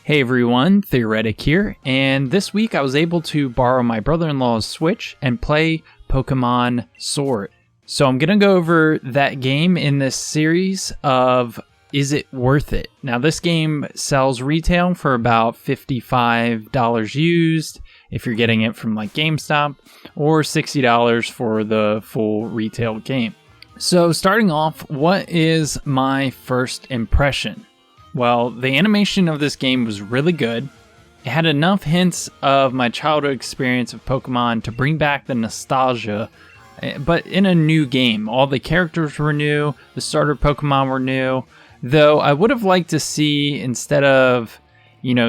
Hey everyone, Theoretic here, and this week I was able to borrow my brother-in-law's Switch and play Pokemon Sword. So I'm going to go over that game in this series of Is It Worth It? Now this game sells retail for about $55 used if you're getting it from like GameStop, or $60 for the full retail game. So starting off, what is my first impression? Well, the animation of this game was really good. It had enough hints of my childhood experience of Pokemon to bring back the nostalgia, but in a new game. All the characters were new, the starter Pokemon were new, though I would have liked to see, instead of,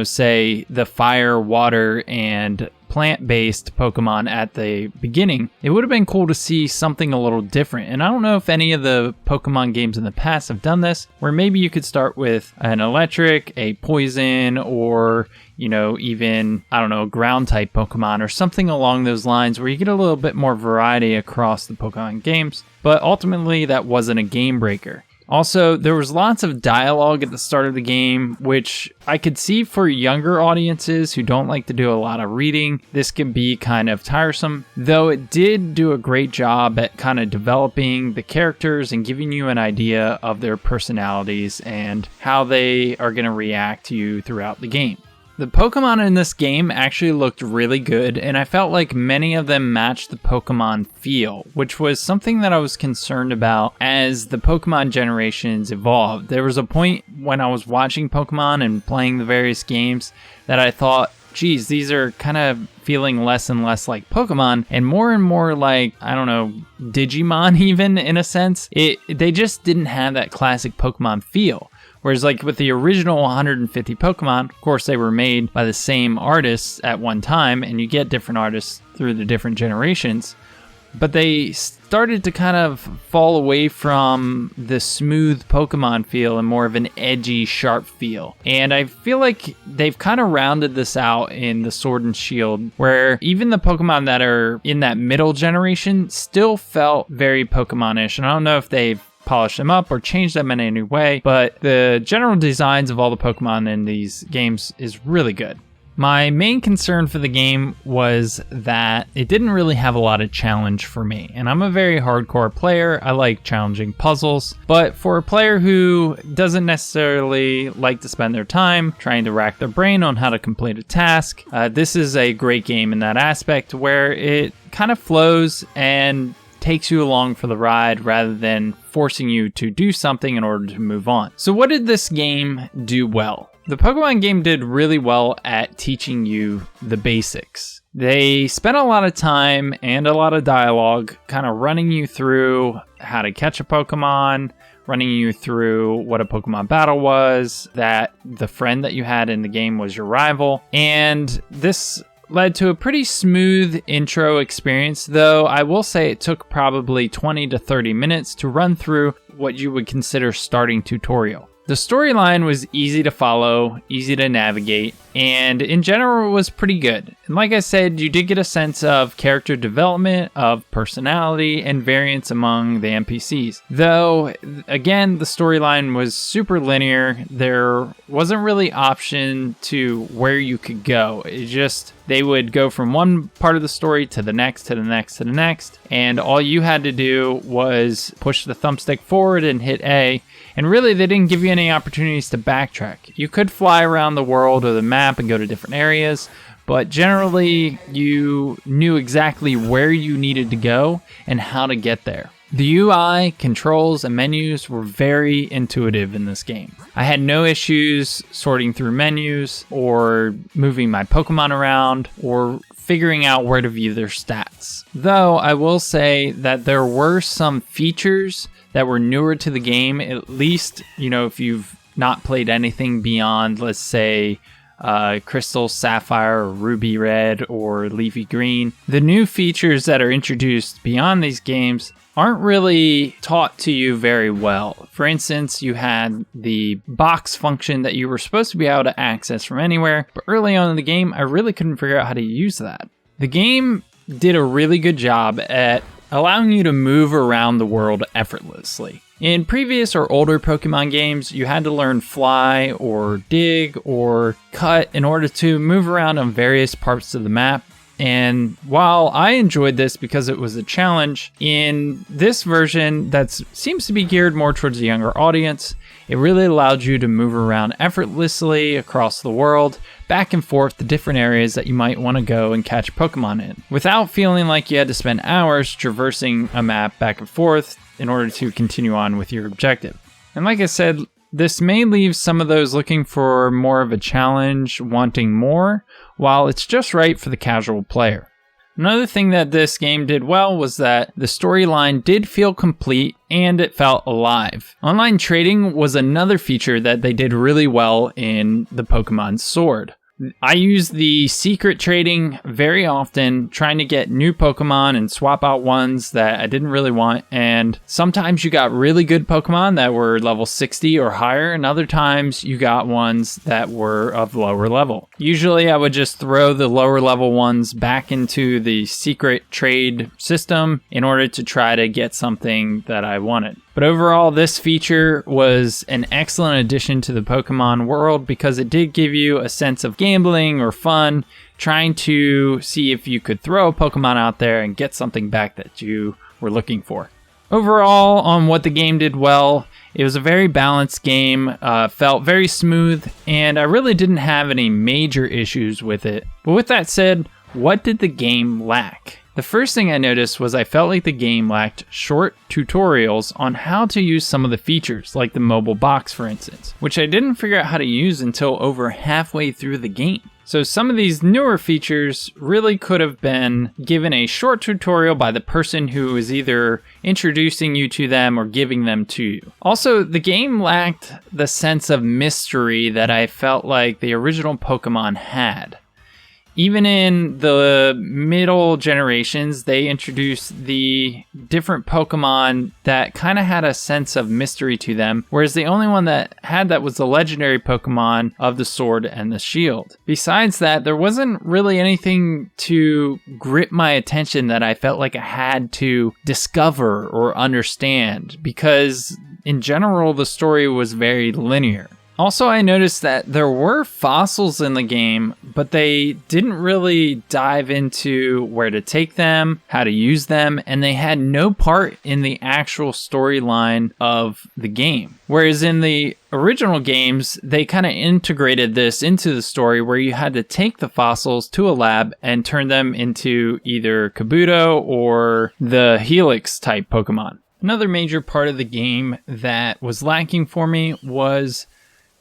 say the fire, water, and plant-based Pokemon at the beginning, it would have been cool to see something a little different. And I don't know if any of the Pokemon games in the past have done this, where maybe you could start with an electric, a poison, or even, ground type Pokemon or something along those lines, where you get a little bit more variety across the Pokemon games. But ultimately that wasn't a game breaker. Also, there was lots of dialogue at the start of the game, which I could see for younger audiences who don't like to do a lot of reading, this can be kind of tiresome, though it did do a great job at kind of developing the characters and giving you an idea of their personalities and how they are going to react to you throughout the game. The Pokemon in this game actually looked really good, and I felt like many of them matched the Pokemon feel, which was something that I was concerned about as the Pokemon generations evolved. There was a point when I was watching Pokemon and playing the various games that I thought, geez, these are kind of feeling less and less like Pokemon and more like, Digimon even, in a sense. They just didn't have that classic Pokemon feel. Whereas like with the original 150 Pokemon, of course they were made by the same artists at one time, and you get different artists through the different generations. But they started to kind of fall away from the smooth Pokemon feel and more of an edgy, sharp feel. And I feel like they've kind of rounded this out in the Sword and Shield, where even the Pokemon that are in that middle generation still felt very Pokemon-ish. And I don't know if they've polish them up or change them in any way, but the general designs of all the Pokemon in these games is really good. My main concern for the game was that it didn't really have a lot of challenge for me, and I'm a very hardcore player. I like challenging puzzles, but for a player who doesn't necessarily like to spend their time trying to rack their brain on how to complete a task, this is a great game in that aspect, where it kind of flows and takes you along for the ride rather than forcing you to do something in order to move on. So what did this game do well? The Pokemon game did really well at teaching you the basics. They spent a lot of time and a lot of dialogue kind of running you through how to catch a Pokemon, running you through what a Pokemon battle was, that the friend that you had in the game was your rival, and this led to a pretty smooth intro experience, though I will say it took probably 20 to 30 minutes to run through what you would consider starting tutorial. The storyline was easy to follow, easy to navigate, and in general was pretty good. And like I said, you did get a sense of character development, of personality, and variance among the NPCs. Though, again, the storyline was super linear. There wasn't really option to where you could go. It just, they would go from one part of the story to the next, to the next, to the next, and all you had to do was push the thumbstick forward and hit A. And really, they didn't give you any opportunities to backtrack. You could fly around the world or the map and go to different areas, but generally, you knew exactly where you needed to go and how to get there. The UI, controls, and menus were very intuitive in this game. I had no issues sorting through menus or moving my Pokemon around or figuring out where to view their stats. Though I will say that there were some features that were newer to the game, at least, if you've not played anything beyond, let's say, Crystal Sapphire or Ruby Red or Leafy Green. The new features that are introduced beyond these games aren't really taught to you very well. For instance, you had the box function that you were supposed to be able to access from anywhere, but early on in the game, I really couldn't figure out how to use that. The game did a really good job at allowing you to move around the world effortlessly. In previous or older Pokemon games, you had to learn Fly or Dig or Cut in order to move around on various parts of the map. And while I enjoyed this because it was a challenge, in this version that seems to be geared more towards a younger audience, it really allowed you to move around effortlessly across the world, back and forth to different areas that you might want to go and catch Pokemon in, without feeling like you had to spend hours traversing a map back and forth in order to continue on with your objective. And like I said, this may leave some of those looking for more of a challenge wanting more, while it's just right for the casual player. Another thing that this game did well was that the storyline did feel complete and it felt alive. Online trading was another feature that they did really well in the Pokemon Sword. I use the secret trading very often, trying to get new Pokemon and swap out ones that I didn't really want. And sometimes you got really good Pokemon that were level 60 or higher, and other times you got ones that were of lower level. Usually I would just throw the lower level ones back into the secret trade system in order to try to get something that I wanted. But overall, this feature was an excellent addition to the Pokemon world because it did give you a sense of gambling or fun, trying to see if you could throw a Pokemon out there and get something back that you were looking for. Overall, on what the game did well, it was a very balanced game, felt very smooth, and I really didn't have any major issues with it. But with that said, what did the game lack? The first thing I noticed was I felt like the game lacked short tutorials on how to use some of the features, like the mobile box for instance, which I didn't figure out how to use until over halfway through the game. So some of these newer features really could have been given a short tutorial by the person who is either introducing you to them or giving them to you. Also, the game lacked the sense of mystery that I felt like the original Pokemon had. Even in the middle generations, they introduced the different Pokemon that kind of had a sense of mystery to them, whereas the only one that had that was the legendary Pokemon of the Sword and the Shield. Besides that, there wasn't really anything to grip my attention that I felt like I had to discover or understand, because in general, the story was very linear. Also, I noticed that there were fossils in the game, but they didn't really dive into where to take them, how to use them, and they had no part in the actual storyline of the game. Whereas in the original games, they kind of integrated this into the story where you had to take the fossils to a lab and turn them into either Kabuto or the Helix type Pokemon. Another major part of the game that was lacking for me was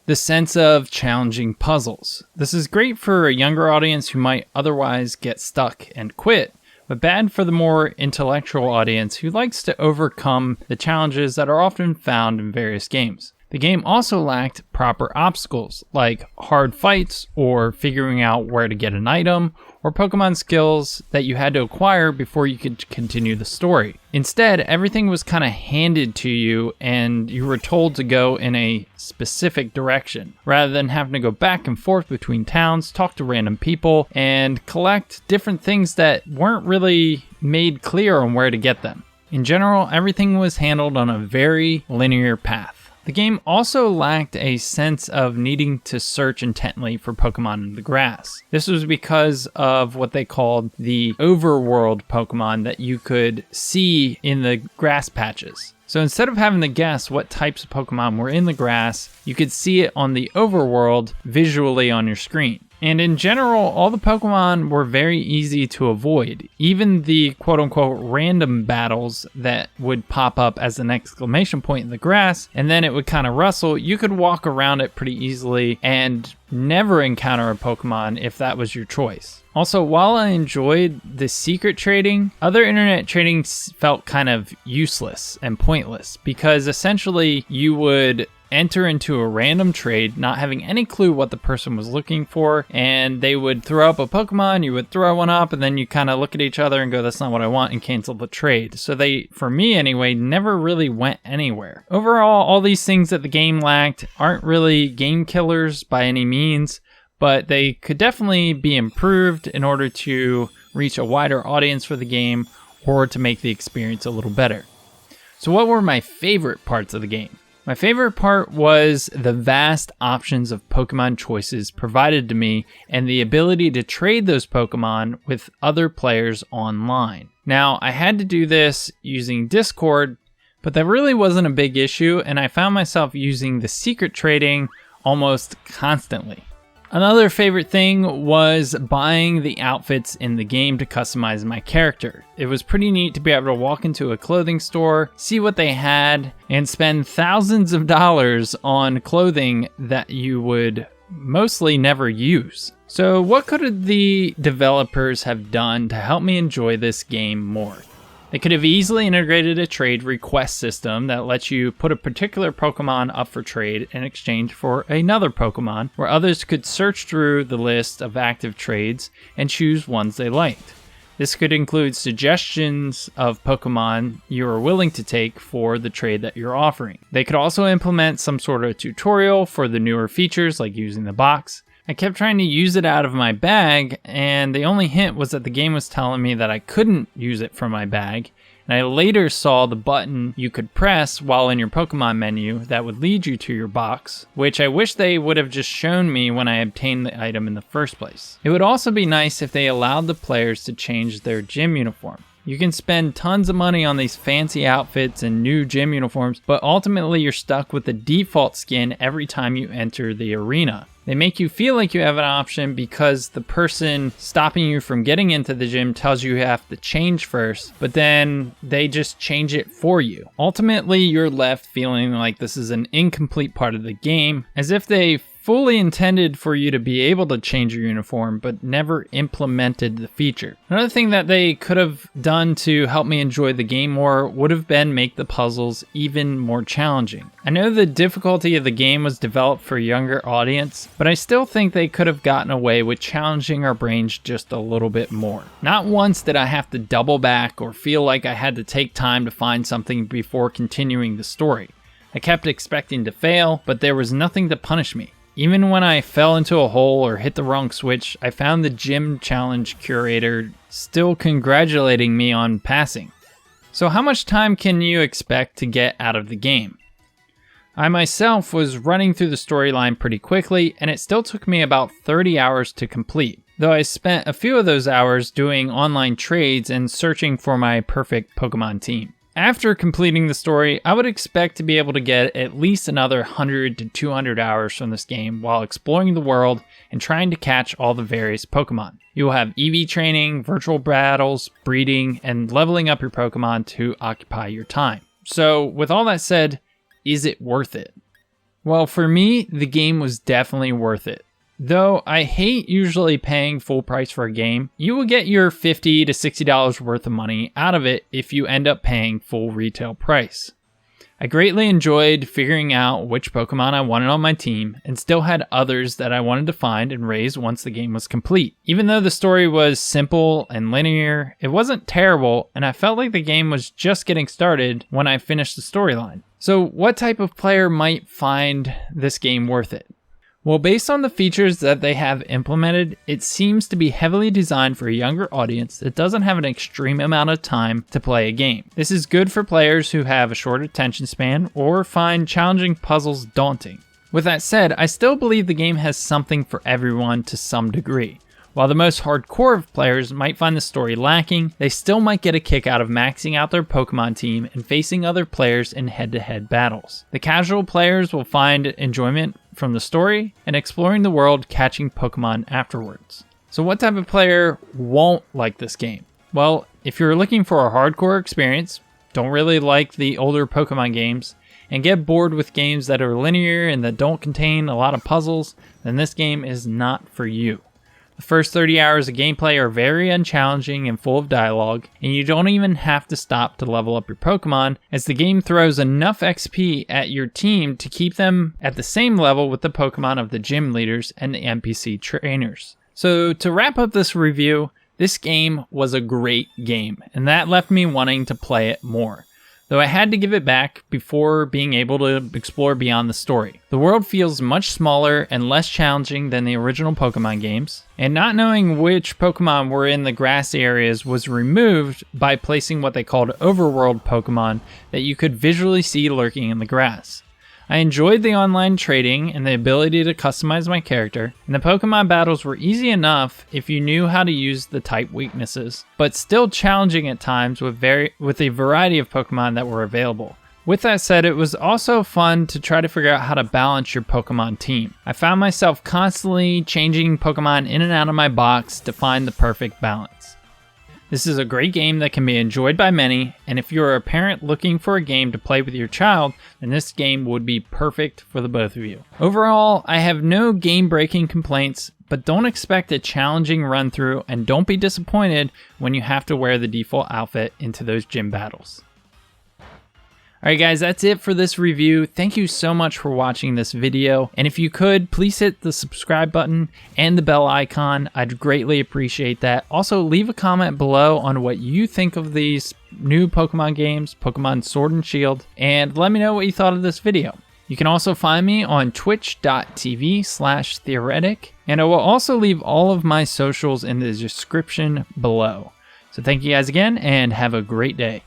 the sense of challenging puzzles. This is great for a younger audience who might otherwise get stuck and quit, but bad for the more intellectual audience who likes to overcome the challenges that are often found in various games. The game also lacked proper obstacles, like hard fights or figuring out where to get an item, or Pokemon skills that you had to acquire before you could continue the story. Instead, everything was kind of handed to you and you were told to go in a specific direction, rather than having to go back and forth between towns, talk to random people, and collect different things that weren't really made clear on where to get them. In general, everything was handled on a very linear path. The game also lacked a sense of needing to search intently for Pokemon in the grass. This was because of what they called the overworld Pokemon that you could see in the grass patches. So instead of having to guess what types of Pokemon were in the grass, you could see it on the overworld visually on your screen. And in general, all the Pokemon were very easy to avoid. Even the quote-unquote random battles that would pop up as an exclamation point in the grass, and then it would kind of rustle, you could walk around it pretty easily and never encounter a Pokemon if that was your choice. Also, while I enjoyed the secret trading, other internet trading felt kind of useless and pointless, because essentially you would enter into a random trade, not having any clue what the person was looking for, and they would throw up a Pokemon, you would throw one up, and then you kind of look at each other and go, that's not what I want, and cancel the trade. So they, for me anyway, never really went anywhere. Overall, all these things that the game lacked aren't really game killers by any means, but they could definitely be improved in order to reach a wider audience for the game or to make the experience a little better. So what were my favorite parts of the game? My favorite part was the vast options of Pokemon choices provided to me and the ability to trade those Pokemon with other players online. Now, I had to do this using Discord, but that really wasn't a big issue, and I found myself using the secret trading almost constantly. Another favorite thing was buying the outfits in the game to customize my character. It was pretty neat to be able to walk into a clothing store, see what they had, and spend thousands of dollars on clothing that you would mostly never use. So what could the developers have done to help me enjoy this game more? They could have easily integrated a trade request system that lets you put a particular Pokemon up for trade in exchange for another Pokemon, where others could search through the list of active trades and choose ones they liked. This could include suggestions of Pokemon you are willing to take for the trade that you're offering. They could also implement some sort of tutorial for the newer features like using the box. I kept trying to use it out of my bag, and the only hint was that the game was telling me that I couldn't use it from my bag, and I later saw the button you could press while in your Pokemon menu that would lead you to your box, which I wish they would have just shown me when I obtained the item in the first place. It would also be nice if they allowed the players to change their gym uniform. You can spend tons of money on these fancy outfits and new gym uniforms, but ultimately you're stuck with the default skin every time you enter the arena. They make you feel like you have an option because the person stopping you from getting into the gym tells you have to change first, but then they just change it for you. Ultimately, you're left feeling like this is an incomplete part of the game, as if they fully intended for you to be able to change your uniform, but never implemented the feature. Another thing that they could have done to help me enjoy the game more would have been make the puzzles even more challenging. I know the difficulty of the game was developed for a younger audience, but I still think they could have gotten away with challenging our brains just a little bit more. Not once did I have to double back or feel like I had to take time to find something before continuing the story. I kept expecting to fail, but there was nothing to punish me. Even when I fell into a hole or hit the wrong switch, I found the gym challenge curator still congratulating me on passing. So how much time can you expect to get out of the game? I myself was running through the storyline pretty quickly, and it still took me about 30 hours to complete, though I spent a few of those hours doing online trades and searching for my perfect Pokemon team. After completing the story, I would expect to be able to get at least another 100 to 200 hours from this game while exploring the world and trying to catch all the various Pokemon. You will have EV training, virtual battles, breeding, and leveling up your Pokemon to occupy your time. So with all that said, is it worth it? Well, for me, the game was definitely worth it. Though I hate usually paying full price for a game, you will get your $50 to $60 worth of money out of it if you end up paying full retail price. I greatly enjoyed figuring out which Pokemon I wanted on my team, and still had others that I wanted to find and raise once the game was complete. Even though the story was simple and linear, it wasn't terrible, and I felt like the game was just getting started when I finished the storyline. So what type of player might find this game worth it? Well, based on the features that they have implemented, it seems to be heavily designed for a younger audience that doesn't have an extreme amount of time to play a game. This is good for players who have a short attention span or find challenging puzzles daunting. With that said, I still believe the game has something for everyone to some degree. While the most hardcore of players might find the story lacking, they still might get a kick out of maxing out their Pokemon team and facing other players in head-to-head battles. The casual players will find enjoyment from the story and exploring the world, catching Pokemon afterwards. So what type of player won't like this game? Well, if you're looking for a hardcore experience, don't really like the older Pokemon games, and get bored with games that are linear and that don't contain a lot of puzzles, then this game is not for you. The first 30 hours of gameplay are very unchallenging and full of dialogue, and you don't even have to stop to level up your Pokemon, as the game throws enough XP at your team to keep them at the same level with the Pokemon of the gym leaders and the NPC trainers. So to wrap up this review, this game was a great game, and that left me wanting to play it more. though I had to give it back before being able to explore beyond the story. The world feels much smaller and less challenging than the original Pokemon games, and not knowing which Pokemon were in the grass areas was removed by placing what they called overworld Pokemon that you could visually see lurking in the grass. I enjoyed the online trading and the ability to customize my character, and the Pokemon battles were easy enough if you knew how to use the type weaknesses, but still challenging at times with a variety of Pokemon that were available. With that said, it was also fun to try to figure out how to balance your Pokemon team. I found myself constantly changing Pokemon in and out of my box to find the perfect balance. This is a great game that can be enjoyed by many, and if you're a parent looking for a game to play with your child, then this game would be perfect for the both of you. Overall, I have no game-breaking complaints, but don't expect a challenging run-through, and don't be disappointed when you have to wear the default outfit into those gym battles. Alright guys, that's it for this review. Thank you so much for watching this video, and if you could, please hit the subscribe button and the bell icon. I'd greatly appreciate that. Also, leave a comment below on what you think of these new Pokemon games, Pokemon Sword and Shield, and let me know what you thought of this video. You can also find me on twitch.tv/Theoretic, and I will also leave all of my socials in the description below. So thank you guys again, and have a great day.